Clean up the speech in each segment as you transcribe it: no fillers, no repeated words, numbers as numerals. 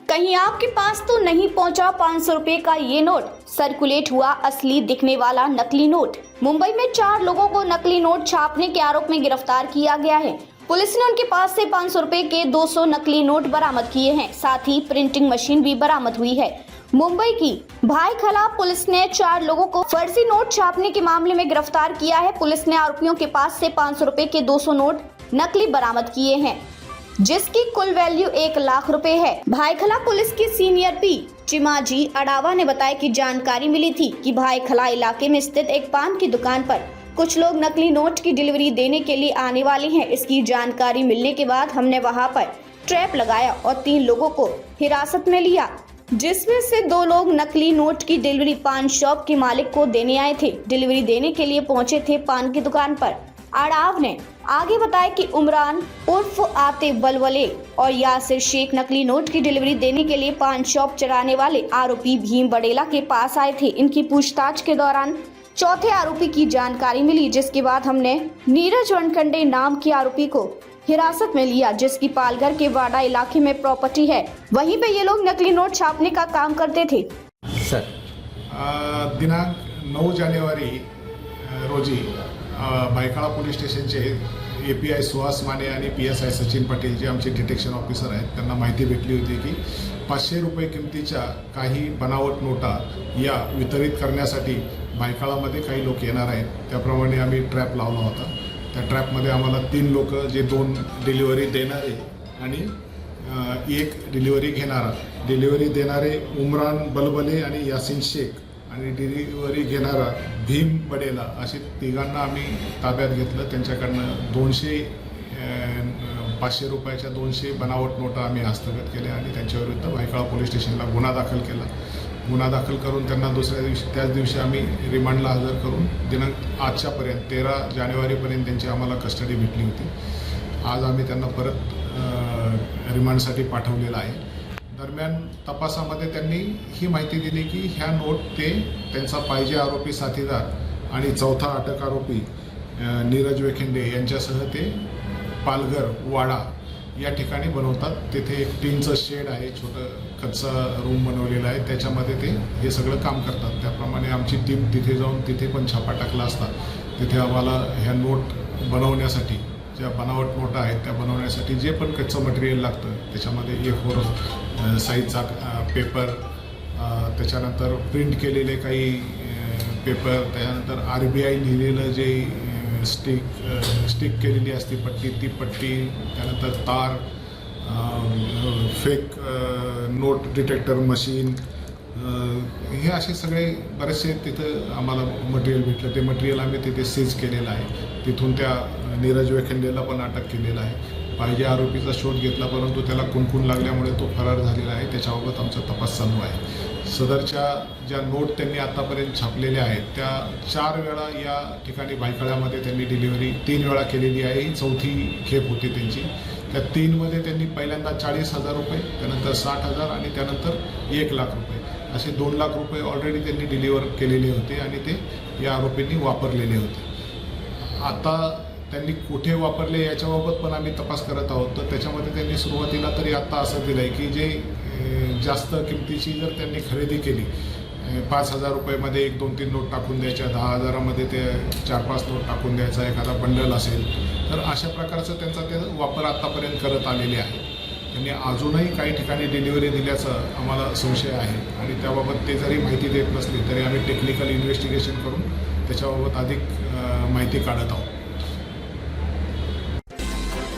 कहीं आपके पास तो नहीं पहुंचा 500 रुपए का ये नोट, सर्कुलेट हुआ असली दिखने वाला नकली नोट। मुंबई में 4 लोगों को नकली नोट छापने के आरोप में गिरफ्तार किया गया है। पुलिस ने उनके पास से 500 रुपए के 200 नकली नोट बरामद किए हैं। साथ ही प्रिंटिंग मशीन भी बरामद हुई है। मुंबई की भाईखला पुलिस ने 4 लोगों को फर्जी नोट छापने के मामले में गिरफ्तार किया है। पुलिस ने आरोपियों के पास से 500 रुपए के 200 नोट नकली बरामद किए हैं, जिसकी कुल वैल्यू 1 लाख रुपए है। भाईखला पुलिस के सीनियर पी चिमाजी अडावा ने बताया कि जानकारी मिली थी कि भाईखला इलाके में स्थित एक पान की दुकान पर कुछ लोग नकली नोट की डिलीवरी देने के लिए आने वाले हैं। इसकी जानकारी मिलने के बाद हमने वहां पर ट्रैप लगाया और 3 लोगों को हिरासत में लिया, जिसमें से 2 लोग नकली नोट की डिलीवरी पान शॉप के मालिक को देने आए थे। डिलीवरी देने के लिए पहुंचे थे पान की दुकान पर। अडाव ने आगे बताया कि उमरान उर्फ आतिफ बलवले और यासिर शेख नकली नोट की डिलीवरी देने के लिए पान शॉप चलाने वाले आरोपी भीम बड़ेला के पास आए थे। इनकी पूछताछ के दौरान चौथे आरोपी की जानकारी मिली, जिसके बाद हमने नीरज वनखंडे नाम के आरोपी को हिरासत में लिया, जिसकी पालघर के वाडा इलाके में प्रॉपर्टी है। वहीं पे ये लोग नकली नोट छापने का काम करते थे। सर दिनांक 9 जानेवारी रोजी भायखळा पोलीस स्टेशनचे API सुहास माने आणि PSI सचिन पाटील जे आमचे डिटेक्शन ऑफिसर आहेत, त्यांना माहिती भेटली होती की 500 रुपये किमतीच्या काही बनावट नोटा या वितरित करण्यासाठी भायखळामध्ये काही लोक येणार आहेत। त्याप्रमाणे आम्ही ट्रॅप लावला होता। त्या ट्रॅपमध्ये आम्हाला 3 लोक जे 2 डिलिव्हरी देणारे आणि 1 डिलिव्हरी घेणारा, डिलिव्हरी देणारे उमरान बलबले आणि यासिन शेख आणि डिलिव्हरी घेणारा भीम बडेला असे तिघांना आम्ही ताब्यात घेतलं। त्यांच्याकडनं 500 रुपयाच्या 200 बनावट नोटा आम्ही हस्तगत केल्या आणि त्यांच्याविरुद्ध भायखळा पोलीस स्टेशनला गुन्हा दाखल केला। गुन्हा दाखल करून त्यांना दुसऱ्या दिवशी त्याच दिवशी आम्ही रिमांडला हजर करून दिनांक आजच्यापर्यंत 13 जानेवारीपर्यंत त्यांची आम्हाला कस्टडी भेटली होती। आज आम्ही त्यांना परत रिमांडसाठी पाठवलेलं आहे। दरम्यान तपासामध्ये त्यांनी ही माहिती दिली की ह्या नोट ते त्यांचा पाहिजे आरोपी साथीदार आणि चौथा अटक आरोपी नीरज वेखेंडे यांच्यासह ते पालघर वाडा या ठिकाणी बनवतात। तिथे एक टीनचं शेड आहे, छोटं कच्चा रूम बनवलेला आहे, त्याच्यामध्ये ते हे सगळं काम करतात। त्याप्रमाणे आमची टीम तिथे जाऊन तिथे पण छापा टाकला असता तिथे आम्हाला ह्या नोट बनवण्यासाठी, ज्या बनावट नोटा आहेत त्या बनवण्यासाठी जे पण कच्चं मटेरियल लागतं त्याच्यामध्ये A4 साईजचा पेपर, त्याच्यानंतर प्रिंट केलेले काही पेपर, त्याच्यानंतर RBI लिहिलेलं जे स्टिक केलेली असते पट्टी, ती पट्टी, त्यानंतर तार, फेक नोट डिटेक्टर मशीन, हे असे सगळे बरेचसे तिथं आम्हाला मटेरियल भेटलं। ते मटेरियल आम्ही तिथे सीज केलेलं आहे। तिथून त्या नीरज वेखेंडेला पण अटक केलेलं आहे। पाहिजे आरोपीचा शोध घेतला, परंतु त्याला कुणकुण लागल्यामुळे तो फरार झालेला आहे। त्याच्याबाबत आमचा तपास चालू आहे। सदरच्या ज्या नोट त्यांनी आतापर्यंत छापलेल्या आहेत त्या 4 वेळा या ठिकाणी भायखळ्यामध्ये त्यांनी डिलिव्हरी 3 वेळा केलेली आहे। ही 4थी खेप होती त्यांची। त्या 3मध्ये त्यांनी पहिल्यांदा 40,000 रुपये, त्यानंतर 60,000 आणि त्यानंतर 1 लाख रुपये असे 2 लाख रुपये ऑलरेडी त्यांनी डिलिव्हर केलेले होते आणि ते या आरोपींनी वापरलेले होते। आता त्यांनी कुठे वापरले याच्याबाबत पण आम्ही तपास करत आहोत। तर त्याच्यामध्ये त्यांनी सुरुवातीला तरी आत्ता असं दिलं आहे की जे जास्त किमतीची जर त्यांनी खरेदी केली, 5,000 रुपयामध्ये 1, 2, 3 नोट टाकून द्यायच्या, 10,000 मध्ये ते 4-5 नोट टाकून द्यायचा, एखादा बंडल असेल, तर अशा प्रकारचं त्यांचा ते वापर आत्तापर्यंत करत आलेले आहे। त्यांनी अजूनही काही ठिकाणी डिलिव्हरी दिल्याचं आम्हाला संशय आहे आणि त्याबाबत ते जरी माहिती देत नसली तरी आम्ही टेक्निकल इन्व्हेस्टिगेशन करून त्याच्याबाबत अधिक माहिती काढत आहोत।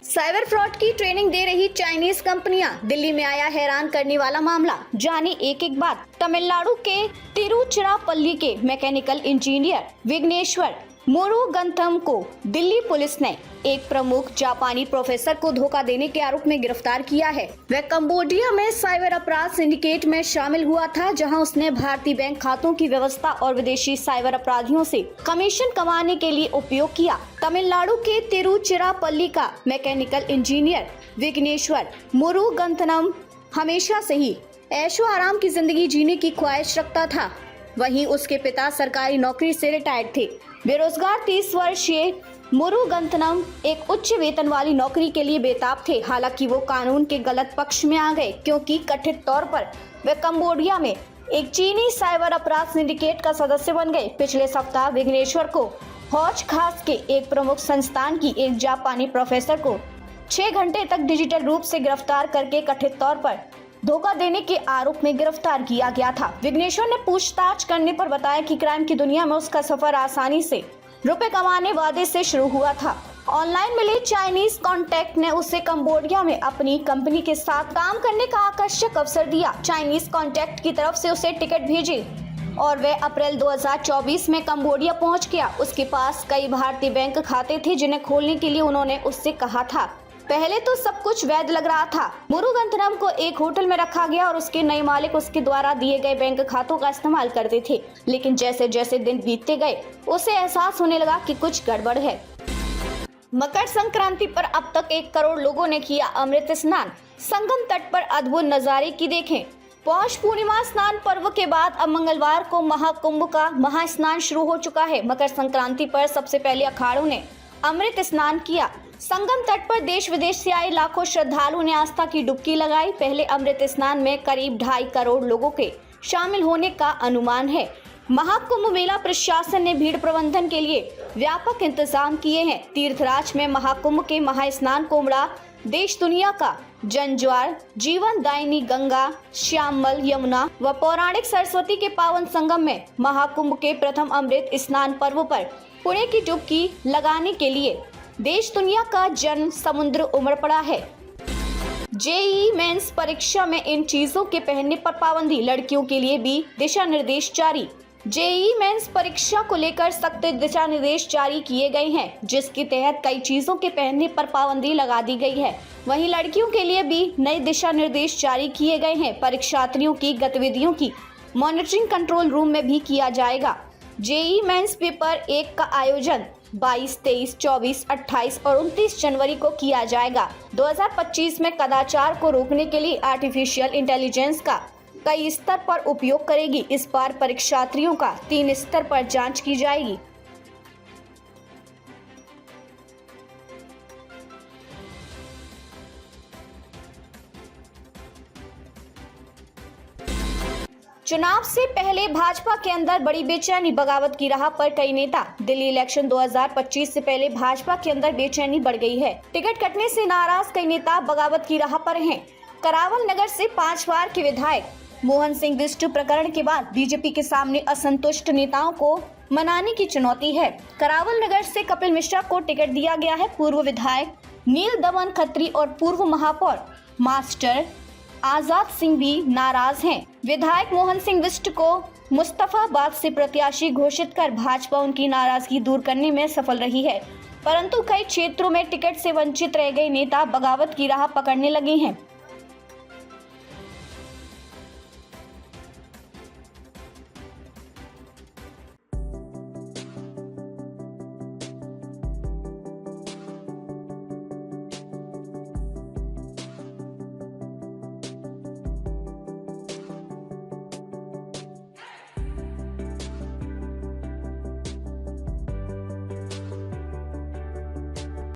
साइबर फ्रॉड की ट्रेनिंग दे रही चाइनीज कंपनियां, दिल्ली में आया हैरान करने वाला मामला। जाने एक एक बात। तमिलनाडु के तिरुचिरापल्ली के मैकेनिकल इंजीनियर विघ्नेश्वर मुरुगंथम को दिल्ली पुलिस ने एक प्रमुख जापानी प्रोफेसर को धोखा देने के आरोप में गिरफ्तार किया है। वह कंबोडिया में साइबर अपराध सिंडिकेट में शामिल हुआ था, जहां उसने भारतीय बैंक खातों की व्यवस्था और विदेशी साइबर अपराधियों से कमीशन कमाने के लिए उपयोग किया। तमिलनाडु के तिरुचिरापल्ली का मैकेनिकल इंजीनियर विघ्नेश्वर मुरुगंथनम हमेशा से ही ऐशो आराम की जिंदगी जीने की ख्वाहिश रखता था। वहीं उसके पिता सरकारी नौकरी से रिटायर्ड थे। बेरोजगार 30 वर्षीय मुरुगंतनम एक उच्च वेतन वाली नौकरी के लिए बेताब थे। हालांकि वो कानून के गलत पक्ष में आ गए, क्योंकि कथित तौर पर वे कंबोडिया में एक चीनी साइबर अपराध सिंडिकेट का सदस्य बन गए। पिछले सप्ताह विघ्नेश्वर को हौज खास के एक प्रमुख संस्थान की एक जापानी प्रोफेसर को 6 घंटे तक डिजिटल रूप से गिरफ्तार करके कथित तौर पर धोखा देने के आरोप में गिरफ्तार किया गया था। विघ्नेश्वर ने पूछताछ करने पर बताया कि क्राइम की दुनिया में उसका सफर आसानी से रुपए कमाने वादे से शुरू हुआ था। ऑनलाइन मिले चाइनीज कॉन्टैक्ट ने उसे कंबोडिया में अपनी कंपनी के साथ काम करने का आकर्षक अवसर दिया। चाइनीज कॉन्टैक्ट की तरफ से उसे टिकट भेजे और वह अप्रैल 2024 में कंबोडिया पहुंच गया। उसके पास कई भारतीय बैंक खाते थे, जिन्हें खोलने के लिए उन्होंने उससे कहा था। पहले तो सब कुछ वैध लग रहा था। मुरुगंतनम को एक होटल में रखा गया और उसके नए मालिक उसके द्वारा दिए गए बैंक खातों का इस्तेमाल करते थे। लेकिन जैसे जैसे दिन बीतते गए उसे एहसास होने लगा कि कुछ गड़बड़ है। मकर संक्रांति पर अब तक 1 करोड़ लोगों ने किया अमृत स्नान। संगम तट पर अद्भुत नजारे की देखें। पौष पूर्णिमा स्नान पर्व के बाद अब मंगलवार को महाकुंभ का महास्नान शुरू हो चुका है। मकर संक्रांति पर सबसे पहले अखाड़ों ने अमृत स्नान किया। संगम तट पर देश विदेश से आए लाखों श्रद्धालुओं ने आस्था की डुबकी लगाई। पहले अमृत स्नान में करीब 2.5 करोड़ लोगों के शामिल होने का अनुमान है। महाकुंभ मेला प्रशासन ने भीड़ प्रबंधन के लिए व्यापक इंतजाम किए हैं। तीर्थराज में महाकुंभ के महास्नान को उमड़ा देश दुनिया का जनज्वार। जीवन दायिनी गंगा, श्यामल यमुना व पौराणिक सरस्वती के पावन संगम में महाकुंभ के प्रथम अमृत स्नान पर्व पर पुण्य की डुबकी लगाने के लिए देश दुनिया का जन समुद्र उमड़ पड़ा है। जेईई मेंस परीक्षा में इन चीजों के पहनने पर पाबंदी, लड़कियों के लिए भी दिशा निर्देश जारी। जेईई मेंस परीक्षा को लेकर सख्त दिशा निर्देश जारी किए गए हैं, जिसके तहत कई चीजों के पहनने पर पाबंदी लगा दी गई है। वहीं लड़कियों के लिए भी नए दिशा निर्देश जारी किए गए हैं। परीक्षार्थियों की गतिविधियों की मॉनिटरिंग कंट्रोल रूम में भी किया जाएगा। जेईई मेंस पेपर 1 का आयोजन 22, 23, 24, 28 और 29 जनवरी को किया जाएगा। 2025 में कदाचार को रोकने के लिए आर्टिफिशियल इंटेलिजेंस का कई स्तर पर उपयोग करेगी। इस बार परीक्षार्थियों का 3 स्तर पर जांच की जाएगी। चुनाव से पहले भाजपा के अंदर बड़ी बेचैनी, बगावत की राह पर कई नेता। दिल्ली इलेक्शन 2025 से पहले भाजपा के अंदर बेचैनी बढ़ गई है। टिकट कटने से नाराज कई नेता बगावत की राह पर हैं। करावल नगर से 5 बार के विधायक मोहन सिंह बिष्ट प्रकरण के बाद बीजेपी के सामने असंतुष्ट नेताओं को मनाने की चुनौती है। करावल नगर से कपिल मिश्रा को टिकट दिया गया है। पूर्व विधायक नील दमन खत्री और पूर्व महापौर मास्टर आजाद सिंह भी नाराज हैं। विधायक मोहन सिंह बिष्ट को मुस्तफाबाद से प्रत्याशी घोषित कर भाजपा उनकी नाराजगी दूर करने में सफल रही है, परंतु कई क्षेत्रों में टिकट से वंचित रह गए नेता बगावत की राह पकड़ने लगे हैं।